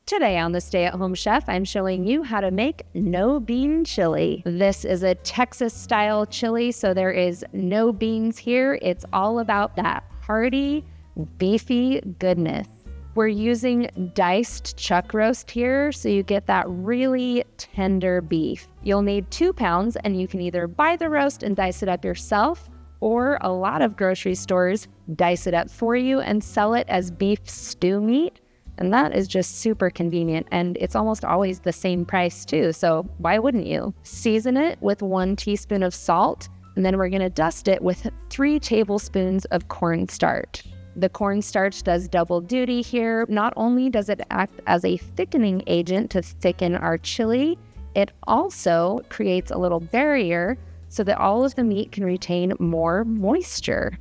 Today on the Stay at Home Chef, I'm showing you how to make no bean chili. This is a Texas style chili, so there is no beans here. It's all about that hearty, beefy goodness. We're using diced chuck roast here, so you get that really tender beef. You'll need 2 pounds, and you can either buy the roast and dice it up yourself, or a lot of grocery stores dice it up for you and sell it as beef stew meat. And that is just super convenient, and it's almost always the same price too, so why wouldn't you? Season it with 1 teaspoon of salt, and then we're gonna dust it with 3 tablespoons of cornstarch. The cornstarch does double duty here. Not only does it act as a thickening agent to thicken our chili, it also creates a little barrier so that all of the meat can retain more moisture.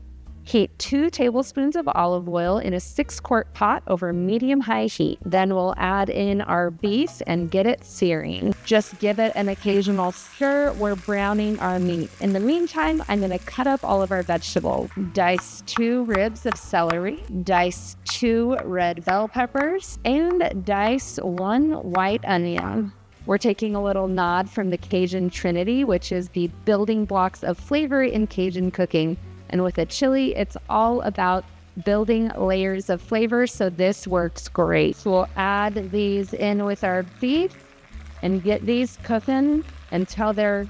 Heat 2 tablespoons of olive oil in a 6-quart pot over medium-high heat. Then we'll add in our beef and get it searing. Just give it an occasional stir. We're browning our meat. In the meantime, I'm going to cut up all of our vegetables. Dice 2 ribs of celery, dice 2 red bell peppers, and dice 1 white onion. We're taking a little nod from the Cajun Trinity, which is the building blocks of flavor in Cajun cooking. And with a chili, it's all about building layers of flavor, so this works great. So we'll add these in with our beef and get these cooking until they're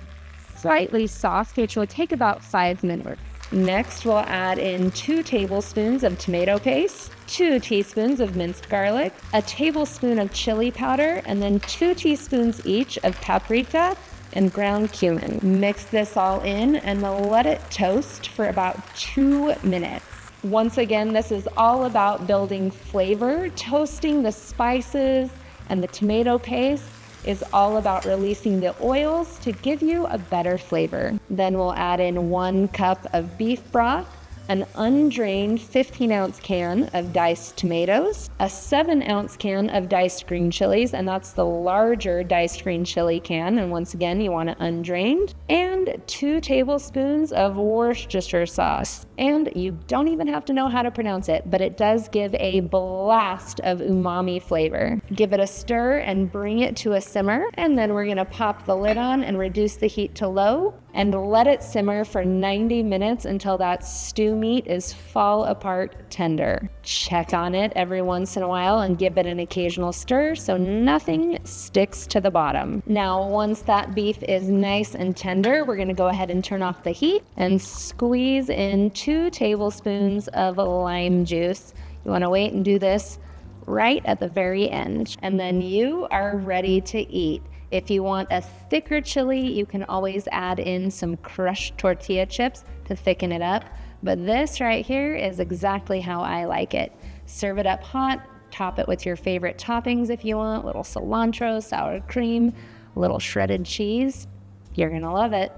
slightly soft, which will take about 5 minutes. Next, we'll add in 2 tablespoons of tomato paste, 2 teaspoons of minced garlic, a tablespoon of chili powder, and then 2 teaspoons each of paprika and ground cumin. Mix this all in and let it toast for about 2 minutes. Once again, this is all about building flavor. Toasting the spices and the tomato paste is all about releasing the oils to give you a better flavor. Then we'll add in 1 cup of beef broth, an undrained 15-ounce can of diced tomatoes, a 7-ounce can of diced green chilies, and that's the larger diced green chili can, and once again, you want it undrained, and 2 tablespoons of Worcestershire sauce. And you don't even have to know how to pronounce it, but it does give a blast of umami flavor. Give it a stir and bring it to a simmer, and then we're gonna pop the lid on and reduce the heat to low, and let it simmer for 90 minutes until that stew meat is fall apart tender. Check on it every once in a while and give it an occasional stir so nothing sticks to the bottom. Now, once that beef is nice and tender, we're gonna go ahead and turn off the heat and squeeze in 2 tablespoons of lime juice. You wanna wait and do this right at the very end, and then you are ready to eat. If you want a thicker chili, you can always add in some crushed tortilla chips to thicken it up. But this right here is exactly how I like it. Serve it up hot, top it with your favorite toppings if you want, a little cilantro, sour cream, a little shredded cheese. You're gonna love it.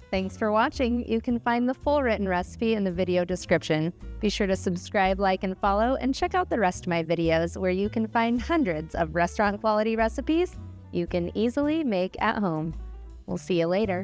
Thanks for watching. You can find the full written recipe in the video description. Be sure to subscribe, like, and follow, and check out the rest of my videos where you can find hundreds of restaurant quality recipes you can easily make at home. We'll see you later.